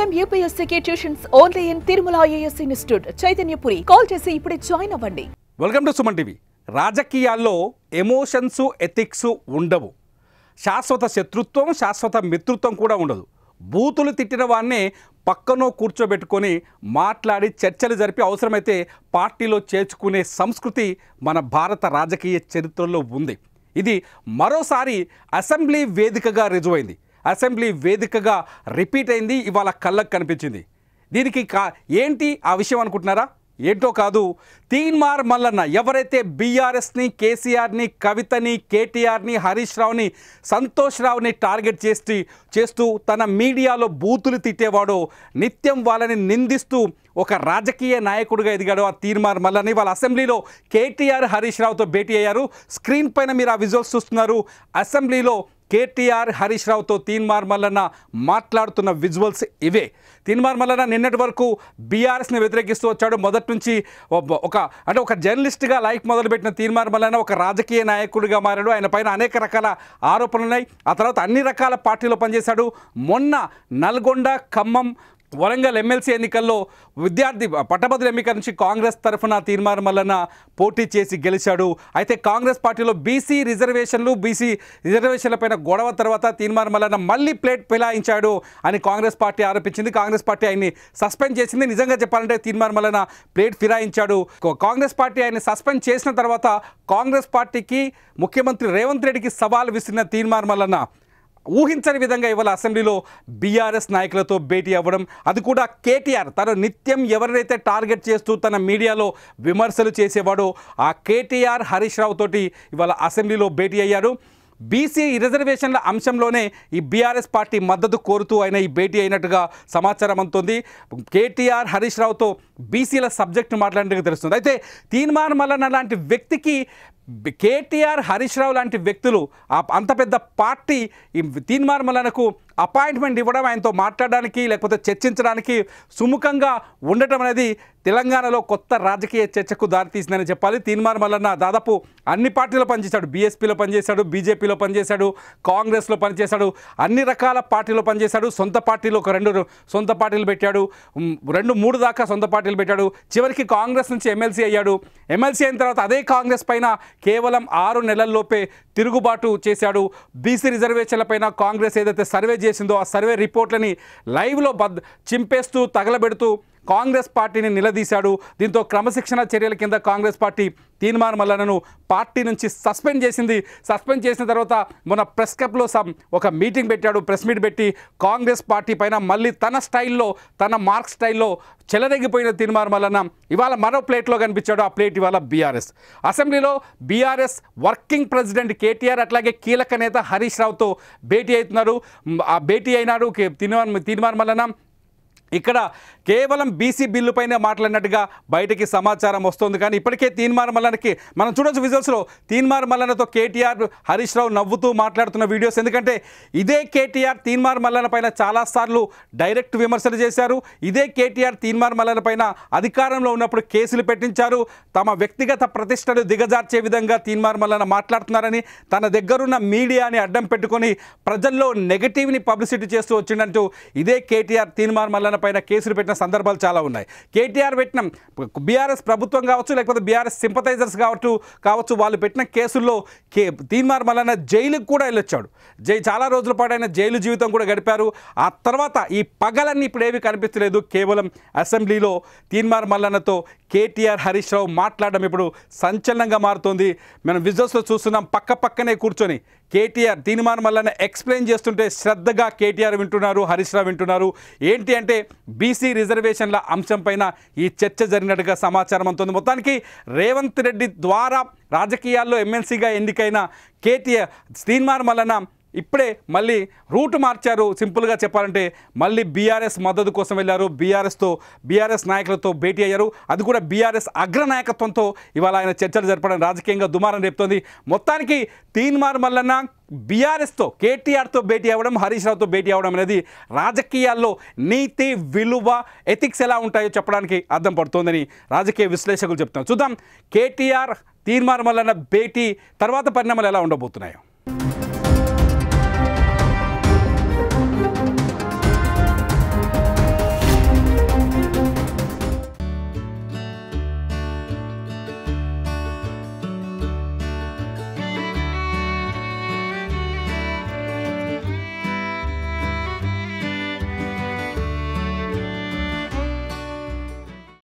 IIM UPSC tuitions only in Tirumala IAS institute Chaitanyapuri. Call చేసి ఇప్పుడే join అవ్వండి. Welcome to Suman TV. రాజకీయాల్లో ఎమోషన్స్ ఎథిక్స్ ఉండవు. శాశ్వత శత్రుత్వం శాశ్వత మిత్రుత్వం కూడా ఉండదు. బూతులు తిట్టిన వాన్నే పక్కనో కూర్చోబెట్టుకొని మాట్లాడి చర్చలు జరిపి అవసరమైతే పార్టీలో చేర్చుకునే సంస్కృతి మన భారత రాజకీయ చరిత్రలో ఉంది. ఇది మరోసారి అసెంబ్లీ వేదికగా రుజువైంది. అసెంబ్లీ వేదికగా రిపీట్ అయింది. ఇవాళ కళ్ళకు కనిపించింది. దీనికి ఏంటి ఆ విషయం అనుకుంటున్నారా? ఏంటో కాదు, తీన్మార్ మల్లన్న ఎవరైతే బీఆర్ఎస్ని, కేసీఆర్ని, కవితని, కేటీఆర్ని, హరీష్ రావుని, సంతోష్ రావుని టార్గెట్ చేస్తూ తన మీడియాలో బూతులు తిట్టేవాడో, నిత్యం వాళ్ళని నిందిస్తూ ఒక రాజకీయ నాయకుడిగా ఎదిగాడు ఆ తీన్మార్ మల్లన్న. వాళ్ళ అసెంబ్లీలో కేటీఆర్ హరీష్ రావుతో భేటీ అయ్యారు. స్క్రీన్ పైన మీరు ఆ విజువల్స్ చూస్తున్నారు. అసెంబ్లీలో కేటీఆర్ హరీష్ రావుతో తీన్మార్ మల్లన్న మాట్లాడుతున్న విజువల్స్ ఇవే. తీన్మార్ మల్లన్న నిన్నటి వరకు బీఆర్ఎస్ని వ్యతిరేకిస్తూ వచ్చాడు. మొదటి నుంచి ఒక జర్నలిస్ట్గా లైఫ్ మొదలుపెట్టిన తీన్మార్ మల్లన్న ఒక రాజకీయ నాయకుడిగా మారాడు. ఆయన పైన అనేక రకాల ఆరోపణలు ఉన్నాయి. ఆ తర్వాత అన్ని రకాల పార్టీలో పనిచేశాడు. మొన్న నల్గొండ, ఖమ్మం, వరంగల్ ఎమ్మెల్సీ ఎన్నికల్లో విద్యార్థి పట్టభద్రుల ఎన్నిక నుంచి కాంగ్రెస్ తరఫున తీన్మార్ మల్లన్న పోటీ చేసి గెలిచాడు. అయితే కాంగ్రెస్ పార్టీలో బీసీ రిజర్వేషన్లపైన గొడవ తర్వాత తీన్మార్ మల్లన్న మళ్ళీ ప్లేట్ పిలాయించాడు అని కాంగ్రెస్ పార్టీ ఆరోపించింది. కాంగ్రెస్ పార్టీ ఆయన్ని సస్పెండ్ చేసింది. నిజంగా చెప్పాలంటే తీన్మార్ మల్లన్న ప్లేట్ ఫిరాయించాడు. కాంగ్రెస్ పార్టీ ఆయన్ని సస్పెండ్ చేసిన తర్వాత కాంగ్రెస్ పార్టీకి ముఖ్యమంత్రి రేవంత్ రెడ్డికి సవాల్ విసిరిన తీన్మార్ మల్లన్న ఊహించని విధంగా ఇవాళ అసెంబ్లీలో బీఆర్ఎస్ నాయకులతో భేటీ అవ్వడం, అది కూడా కేటీఆర్ తను నిత్యం ఎవరైతే టార్గెట్ చేస్తూ తన మీడియాలో విమర్శలు చేసేవాడో ఆ కేటీఆర్ హరీష్ రావు తోటి ఇవాళ అసెంబ్లీలో భేటీ అయ్యారు. బీసీ రిజర్వేషన్ల అంశంలోనే ఈ బీఆర్ఎస్ పార్టీ మద్దతు కోరుతూ ఆయన ఈ భేటీ అయినట్టుగా సమాచారం అందుతుంది. కేటీఆర్ హరీష్ రావుతో బీసీల సబ్జెక్టు మాట్లాడినట్టుగా తెలుస్తుంది. అయితే తీన్మార్ మల్లన్న లాంటి వ్యక్తికి కేటీఆర్ హరీష్ రావు లాంటి వ్యక్తులు అంత పెద్ద పార్టీ తీన్మార్ మల్లన్నకు అపాయింట్మెంట్ ఇవ్వడం, ఆయనతో మాట్లాడడానికి లేకపోతే చర్చించడానికి సుముఖంగా ఉండటం అనేది తెలంగాణలో కొత్త రాజకీయ చర్చకు దారితీసిందని చెప్పాలి. తీన్మార్ మల్లన్న దాదాపు అన్ని పార్టీలో పనిచేశాడు. బీఎస్పీలో పనిచేశాడు, బీజేపీలో పనిచేశాడు, కాంగ్రెస్లో పనిచేశాడు, అన్ని రకాల పార్టీలో పనిచేశాడు. సొంత పార్టీలో ఒక 2 సొంత పార్టీలు పెట్టాడు, 2-3 దాకా సొంత పార్టీలు పెట్టాడు. చివరికి కాంగ్రెస్ నుంచి ఎమ్మెల్సీ అయ్యాడు. ఎమ్మెల్సీ అయిన తర్వాత అదే కాంగ్రెస్ పైన కేవలం 6 నెలల్లోపే తిరుగుబాటు చేశాడు. బీసీ రిజర్వేషన్లపైన కాంగ్రెస్ ఏదైతే సర్వే చేసిందో ఆ సర్వే రిపోర్ట్లని లైవ్లో చింపేస్తూ తగలబెడుతూ కాంగ్రెస్ పార్టీని నిలదీశాడు. దీంతో క్రమశిక్షణ చర్యల కింద కాంగ్రెస్ పార్టీ తీన్మార్ మల్లన్నను పార్టీ నుంచి సస్పెండ్ చేసింది. సస్పెండ్ చేసిన తర్వాత మొన్న ప్రెస్ క్లబ్లో ఒక మీటింగ్ పెట్టాడు, ప్రెస్ మీట్ పెట్టి కాంగ్రెస్ పార్టీ పైన మళ్ళీ తన స్టైల్లో, తన మార్క్ స్టైల్లో చెలరెగిపోయిన తీన్మార్ మల్లన్న ఇవాళ మరో ప్లేట్లో కనిపించాడు. ఆ ప్లేట్ ఇవాళ బీఆర్ఎస్. అసెంబ్లీలో బీఆర్ఎస్ వర్కింగ్ ప్రెసిడెంట్ కేటీఆర్ అట్లాగే కీలక నేత హరీష్ రావుతో భేటీ అవుతున్నారు. ఆ భేటీ అయినాడు తీన్మార్ మల్లన్న. ఇక్కడ కేవలం బీసీ బిల్లు పైన మాట్లాడినట్టుగా బయటికి సమాచారం వస్తుంది. కానీ ఇప్పటికే తీన్మార్ మల్లన్నకి మనం చూడొచ్చు విజువల్స్లో తీన్మార్ మల్లన్నతో కేటీఆర్ హరీష్ రావు నవ్వుతూ మాట్లాడుతున్న వీడియోస్. ఎందుకంటే ఇదే కేటీఆర్ తీన్మార్ మల్లన్న పైన చాలాసార్లు డైరెక్ట్ విమర్శలు చేశారు. ఇదే కేటీఆర్ తీన్మార్ మల్లన్న పైన అధికారంలో ఉన్నప్పుడు కేసులు పెట్టించారు. తమ వ్యక్తిగత ప్రతిష్టలు దిగజార్చే విధంగా తీన్మార్ మల్లన్న మాట్లాడుతున్నారని, తన దగ్గరున్న మీడియాని అడ్డం పెట్టుకొని ప్రజల్లో నెగటివ్ని పబ్లిసిటీ చేస్తూ వచ్చిందంటూ ఇదే కేటీఆర్ తీన్మార్ మల్లన్న పైన కేసులు పెట్టిన సందర్భాలు చాలా ఉన్నాయి. కేటీఆర్ పెట్టిన బీఆర్ఎస్ ప్రభుత్వం కావచ్చు, లేకపోతే బీఆర్ఎస్ సింపథైజర్స్ కావచ్చు, వాళ్ళు పెట్టిన కేసుల్లో తీన్మార్ మల్లన్న జైలుకు కూడా వెళ్ళొచ్చాడు. చాలా రోజుల పాటు ఆయన జైలు జీవితం కూడా గడిపారు. ఆ తర్వాత ఈ పగలన్నీ ఇప్పుడు ఏవి కనిపించలేదు. కేవలం అసెంబ్లీలో తీన్మార్ మల్లన్నతో కేటీఆర్ హరీష్ రావు మాట్లాడడం ఇప్పుడు సంచలనంగా మారుతోంది. మనం విజువల్స్లో చూస్తున్నాం. పక్కనే కూర్చొని కేటీఆర్ తీన్మార్ మల్లన్న ఎక్స్ప్లెయిన్ చేస్తుంటే శ్రద్ధగా కేటీఆర్ వింటున్నారు, హరీష్ రావు వింటున్నారు. ఏంటి అంటే బీసీ రిజర్వేషన్ల అంశం పైన ఈ చర్చ జరిగినట్టుగా సమాచారం అందుతుంది. మొత్తానికి రేవంత్ రెడ్డి ద్వారా రాజకీయాల్లో ఎమ్మెల్సీగా ఎన్నికైన కేటీఆర్ తీన్మార్ మల్లన్న ఇప్పుడే మళ్ళీ రూట్ మార్చారు. సింపుల్గా చెప్పాలంటే మళ్ళీ బీఆర్ఎస్ మద్దతు కోసం వెళ్ళారు. బీఆర్ఎస్ నాయకులతో భేటీ అయ్యారు. అది కూడా బీఆర్ఎస్ అగ్రనాయకత్వంతో ఇవాళ ఆయన చర్చలు జరపడం రాజకీయంగా దుమారం రేపుతోంది. మొత్తానికి తీన్మార్ మల్లన్న బీఆర్ఎస్తో కేటీఆర్తో భేటీ అవ్వడం, హరీష్ రావుతో భేటీ అవ్వడం అనేది రాజకీయాల్లో నీతి, విలువ, ఎథిక్స్ ఎలా ఉంటాయో చెప్పడానికి అర్థం పడుతోందని రాజకీయ విశ్లేషకులు చెప్తున్నారు. చూద్దాం కేటీఆర్ తీన్మార్ మల్లన్న భేటీ తర్వాత పరిణామాలు ఎలా ఉండబోతున్నాయో.